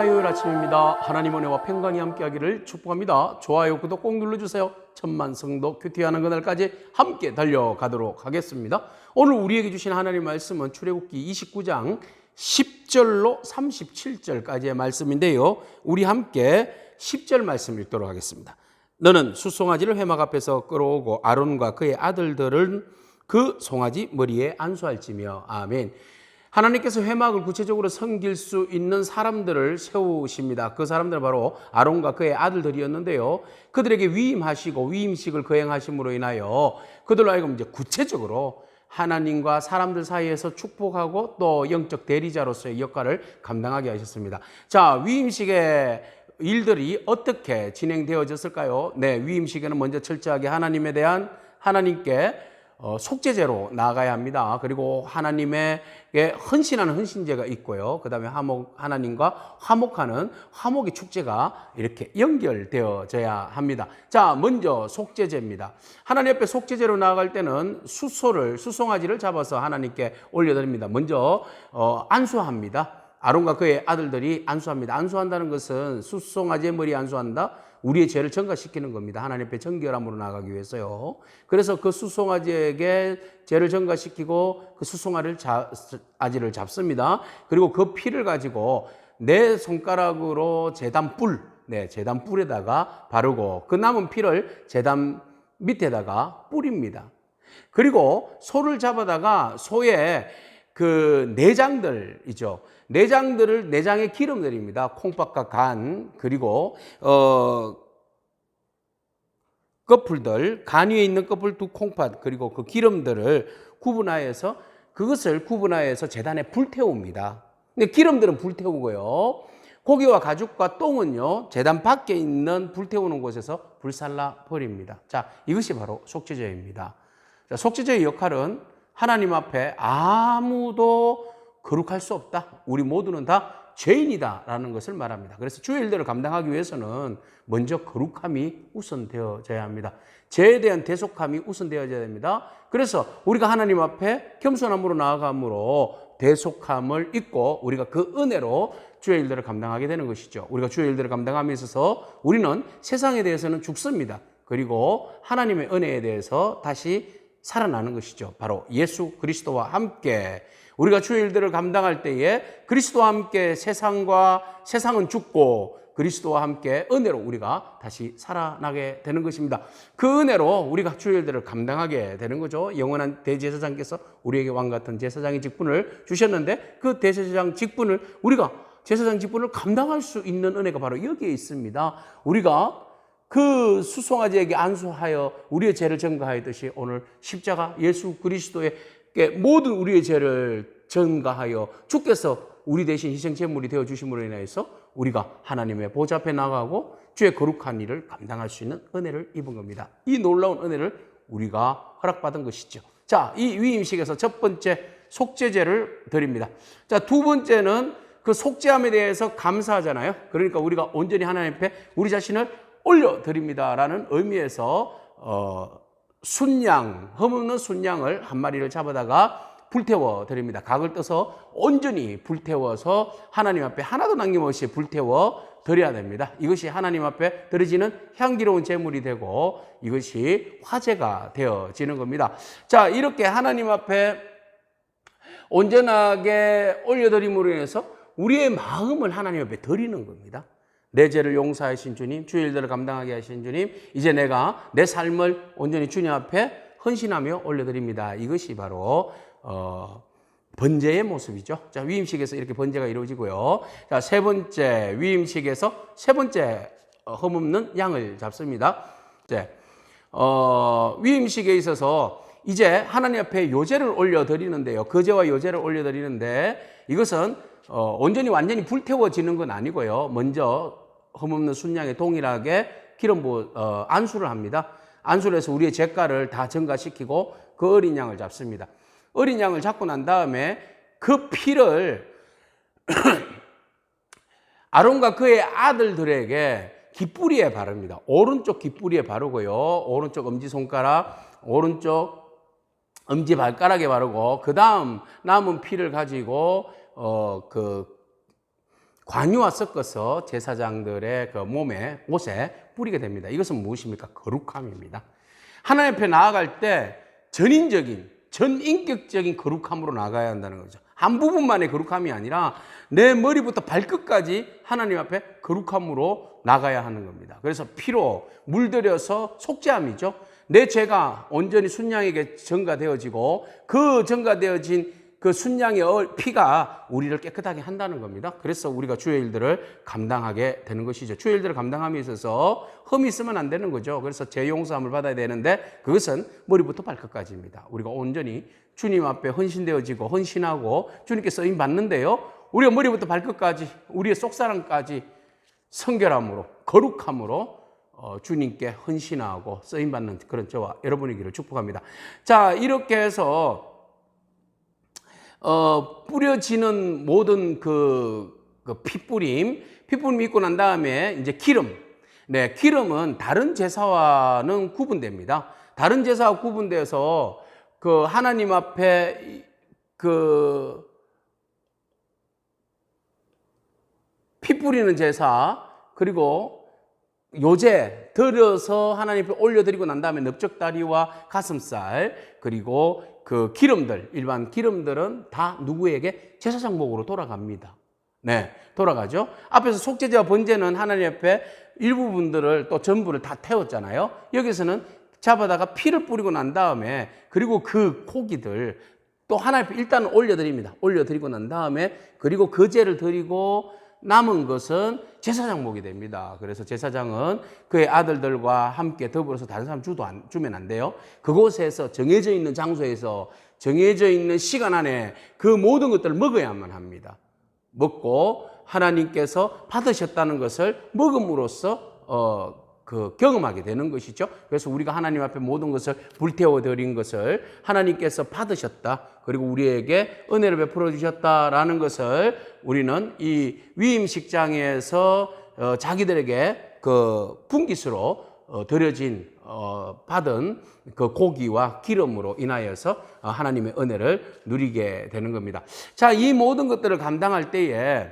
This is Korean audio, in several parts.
화요일 아침입니다. 하나님 은혜와 평강이 함께하기를 축복합니다. 좋아요, 구독 꼭 눌러주세요. 천만 성도 큐티하는 그날까지 함께 달려가도록 하겠습니다. 오늘 우리에게 주신 하나님 말씀은 출애굽기 29장 10절로 37절까지의 말씀인데요. 우리 함께 10절 말씀 읽도록 하겠습니다. 너는 숫송아지를 회막 앞에서 끌어오고 아론과 그의 아들들은 그 송아지 머리에 안수할지며. 아멘. 하나님께서 회막을 구체적으로 섬길 수 있는 사람들을 세우십니다. 그 사람들은 바로 아론과 그의 아들들이었는데요. 그들에게 위임하시고 위임식을 거행하심으로 인하여 그들로 하여금 이제 구체적으로 하나님과 사람들 사이에서 축복하고 또 영적 대리자로서의 역할을 감당하게 하셨습니다. 자, 위임식의 일들이 어떻게 진행되어졌을까요? 네, 위임식에는 먼저 철저하게 하나님께 속죄제로 나아가야 합니다. 그리고 하나님에게 헌신하는 헌신제가 있고요. 그 다음에 하나님과 화목하는 화목의 축제가 이렇게 연결되어져야 합니다. 자, 먼저 속죄제입니다. 하나님 앞에 속죄제로 나아갈 때는 수송아지를 잡아서 하나님께 올려드립니다. 먼저 안수합니다. 아론과 그의 아들들이 안수합니다. 안수한다는 것은 수송아지의 머리에 안수한다. 우리의 죄를 전가시키는 겁니다. 하나님 앞에 정결함으로 나아가기 위해서요. 그래서 그 수송아지에게 죄를 전가시키고 그 수송아지를 잡습니다. 그리고 그 피를 가지고 내 손가락으로 제단 뿔에다가 바르고 그 남은 피를 제단 밑에다가 뿌립니다. 그리고 소를 잡아다가 소의 그 내장들이죠. 내장의 기름들입니다. 콩팥과 간, 그리고 꺼풀들, 간 위에 있는 꺼풀 두 콩팥, 그리고 그 기름들을 그것을 구분하여서 제단에 불태웁니다. 근데 기름들은 불태우고요. 고기와 가죽과 똥은요, 제단 밖에 있는 불태우는 곳에서 불살라 버립니다. 자, 이것이 바로 속죄제입니다. 자, 속죄제의 역할은 하나님 앞에 아무도 거룩할 수 없다. 우리 모두는 다 죄인이다라는 것을 말합니다. 그래서 주의 일들을 감당하기 위해서는 먼저 거룩함이 우선되어져야 합니다. 죄에 대한 대속함이 우선되어져야 됩니다. 그래서 우리가 하나님 앞에 겸손함으로 나아감으로 대속함을 입고 우리가 그 은혜로 주의 일들을 감당하게 되는 것이죠. 우리가 주의 일들을 감당함에 있어서 우리는 세상에 대해서는 죽습니다. 그리고 하나님의 은혜에 대해서 다시 살아나는 것이죠. 바로 예수 그리스도와 함께 우리가 주의 일들을 감당할 때에 그리스도와 함께 세상은 죽고 그리스도와 함께 은혜로 우리가 다시 살아나게 되는 것입니다. 그 은혜로 우리가 주의 일들을 감당하게 되는 거죠. 영원한 대제사장께서 우리에게 왕같은 제사장의 직분을 주셨는데 그 제사장 직분을 감당할 수 있는 은혜가 바로 여기에 있습니다. 우리가 그 수송아지에게 안수하여 우리의 죄를 전가하였듯이 오늘 십자가 예수 그리스도에게 모든 우리의 죄를 전가하여 주께서 우리 대신 희생제물이 되어주심으로 인해서 우리가 하나님의 보좌 앞에 나가고 주의 거룩한 일을 감당할 수 있는 은혜를 입은 겁니다. 이 놀라운 은혜를 우리가 허락받은 것이죠. 자, 이 위임식에서 첫 번째 속죄제를 드립니다. 자, 두 번째는 그 속죄함에 대해서 감사하잖아요. 그러니까 우리가 온전히 하나님 앞에 우리 자신을 올려드립니다라는 의미에서 흠없는 순양을 한 마리를 잡아다가 불태워 드립니다. 각을 떠서 온전히 불태워서 하나님 앞에 하나도 남김없이 불태워 드려야 됩니다. 이것이 하나님 앞에 드려지는 향기로운 제물이 되고 이것이 화제가 되어지는 겁니다. 자, 이렇게 하나님 앞에 온전하게 올려드림으로 인해서 우리의 마음을 하나님 앞에 드리는 겁니다. 내 죄를 용서하신 주님, 주의 일들을 감당하게 하신 주님, 이제 내가 내 삶을 온전히 주님 앞에 헌신하며 올려드립니다. 이것이 바로 번제의 모습이죠. 자, 위임식에서 이렇게 번제가 이루어지고요. 자, 세 번째 위임식에서 세 번째 흠없는 양을 잡습니다. 네. 위임식에 있어서 이제 하나님 앞에 요제를 올려드리는데요. 거제와 요제를 올려드리는데 이것은 완전히 불태워지는 건 아니고요. 먼저 흠없는 순양에 동일하게 안수를 합니다. 안수를 해서 우리의 죄가를 다 전가시키고 그 어린 양을 잡습니다. 어린 양을 잡고 난 다음에 그 피를 아론과 그의 아들들에게 깃뿌리에 바릅니다. 오른쪽 깃뿌리에 바르고요. 오른쪽 엄지손가락, 오른쪽 엄지발가락에 바르고 그 다음 남은 피를 가지고 관유와 섞어서 제사장들의 그 몸에, 옷에 뿌리게 됩니다. 이것은 무엇입니까? 거룩함입니다. 하나님 앞에 나아갈 때 전인적인, 전인격적인 거룩함으로 나가야 한다는 거죠. 한 부분만의 거룩함이 아니라 내 머리부터 발끝까지 하나님 앞에 거룩함으로 나가야 하는 겁니다. 그래서 피로 물들여서 속죄함이죠. 내 죄가 온전히 순양에게 전가되어지고 그 전가되어진 그 순양의 피가 우리를 깨끗하게 한다는 겁니다. 그래서 우리가 주의 일들을 감당하게 되는 것이죠. 주의 일들을 감당함에 있어서 흠이 있으면 안 되는 거죠. 그래서 죄 용서함을 받아야 되는데 그것은 머리부터 발끝까지입니다. 우리가 온전히 주님 앞에 헌신되어지고 헌신하고 주님께 쓰임 받는데요. 우리가 머리부터 발끝까지 우리의 속사람까지 성결함으로 거룩함으로 주님께 헌신하고 쓰임 받는 그런 저와 여러분이기를 축복합니다. 자, 이렇게 해서 뿌려지는 모든 그 핏뿌림 있고 난 다음에 이제 기름. 네, 기름은 다른 제사와는 구분됩니다. 다른 제사와 구분돼서 그 하나님 앞에 그 피 뿌리는 제사, 그리고 요제 들여서 하나님 앞에 올려드리고 난 다음에 넓적다리와 가슴살, 그리고 그 기름들, 일반 기름들은 다 누구에게? 제사장목으로 돌아갑니다. 네, 돌아가죠. 앞에서 속죄제와 번제는 하나님 앞에 일부분들을 또 전부를 다 태웠잖아요. 여기서는 잡아다가 피를 뿌리고 난 다음에 그리고 그 고기들 또 하나님 앞에 일단 올려드립니다. 올려드리고 난 다음에 그리고 그 죄를 드리고 남은 것은 제사장목이 됩니다. 그래서 제사장은 그의 아들들과 함께 더불어서 다른 사람 주면 안 돼요. 그곳에서 정해져 있는 장소에서 정해져 있는 시간 안에 그 모든 것들을 먹어야만 합니다. 먹고 하나님께서 받으셨다는 것을 먹음으로써 그 경험하게 되는 것이죠. 그래서 우리가 하나님 앞에 모든 것을 불태워 드린 것을 하나님께서 받으셨다. 그리고 우리에게 은혜를 베풀어 주셨다라는 것을 우리는 이 위임식장에서 자기들에게 그 분깃으로 드려진 받은 그 고기와 기름으로 인하여서 하나님의 은혜를 누리게 되는 겁니다. 자, 이 모든 것들을 감당할 때에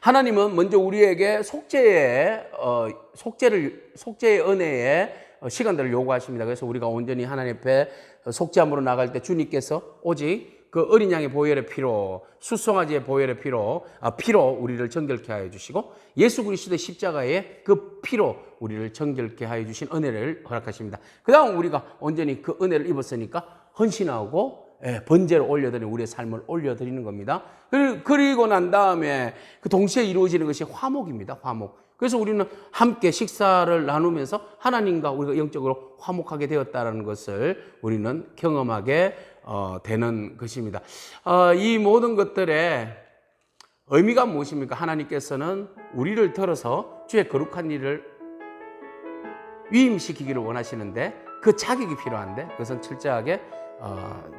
하나님은 먼저 우리에게 속죄의 은혜의 시간들을 요구하십니다. 그래서 우리가 온전히 하나님 앞에 속죄함으로 나갈 때 주님께서 오직 그 어린 양의 보혈의 피로, 숫송아지의 보혈의 피로 우리를 정결케 하여 주시고 예수 그리스도의 십자가의 그 피로 우리를 정결케 하여 주신 은혜를 허락하십니다. 그 다음 우리가 온전히 그 은혜를 입었으니까 헌신하고 번제로 올려드리는 우리의 삶을 올려드리는 겁니다. 그리고 난 다음에 그 동시에 이루어지는 것이 화목입니다. 화목. 그래서 우리는 함께 식사를 나누면서 하나님과 우리가 영적으로 화목하게 되었다는 것을 우리는 경험하게 되는 것입니다. 이 모든 것들의 의미가 무엇입니까? 하나님께서는 우리를 들어서 주의 거룩한 일을 위임시키기를 원하시는데 그 자격이 필요한데 그것은 철저하게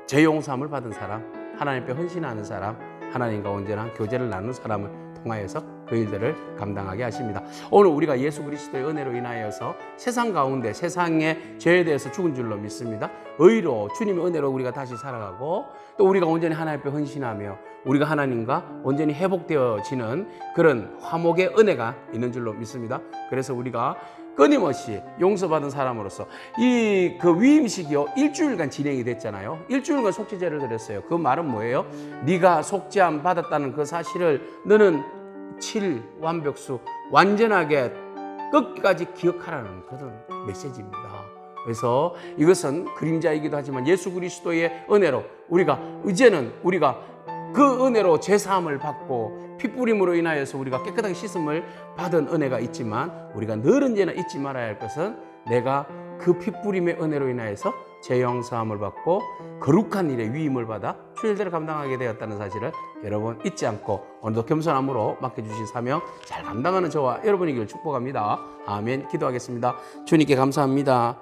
죄 용서함을 받은 사람, 하나님 앞에 헌신하는 사람, 하나님과 온전한 교제를 나누는 사람을 통하여서 그 일들을 감당하게 하십니다. 오늘 우리가 예수 그리스도의 은혜로 인하여서 세상 가운데 세상의 죄에 대해서 죽은 줄로 믿습니다. 의로 주님의 은혜로 우리가 다시 살아가고 또 우리가 온전히 하나님 앞에 헌신하며 우리가 하나님과 온전히 회복되어지는 그런 화목의 은혜가 있는 줄로 믿습니다. 그래서 우리가 끊임없이 용서받은 사람으로서 이 그 위임식이요 일주일간 진행이 됐잖아요. 일주일간 속죄제를 드렸어요. 그 말은 뭐예요? 네가 속죄함 받았다는 그 사실을 너는 완벽수 완전하게 끝까지 기억하라는 그런 메시지입니다. 그래서 이것은 그림자이기도 하지만 예수 그리스도의 은혜로 이제는 우리가 그 은혜로 제사함을 받고 핏뿌림으로 인하여서 우리가 깨끗하게 씻음을 받은 은혜가 있지만 우리가 늘 언제나 잊지 말아야 할 것은 내가 그 핏뿌림의 은혜로 인하여서 죄용서함을 받고 거룩한 일에 위임을 받아 주일들을 감당하게 되었다는 사실을 여러분 잊지 않고 오늘도 겸손함으로 맡겨주신 사명 잘 감당하는 저와 여러분이기를 축복합니다. 아멘. 기도하겠습니다. 주님께 감사합니다.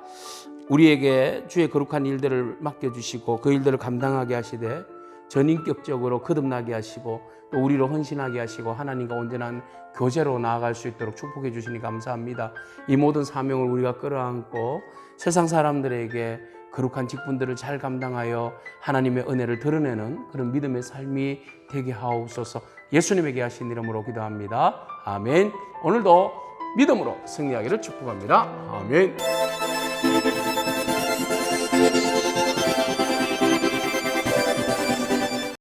우리에게 주의 거룩한 일들을 맡겨주시고 그 일들을 감당하게 하시되 전인격적으로 거듭나게 하시고 또 우리로 헌신하게 하시고 하나님과 온전한 교제로 나아갈 수 있도록 축복해 주시니 감사합니다. 이 모든 사명을 우리가 끌어안고 세상 사람들에게 거룩한 직분들을 잘 감당하여 하나님의 은혜를 드러내는 그런 믿음의 삶이 되게 하옵소서. 예수님에게 하신 이름으로 기도합니다. 아멘. 오늘도 믿음으로 승리하기를 축복합니다. 아멘.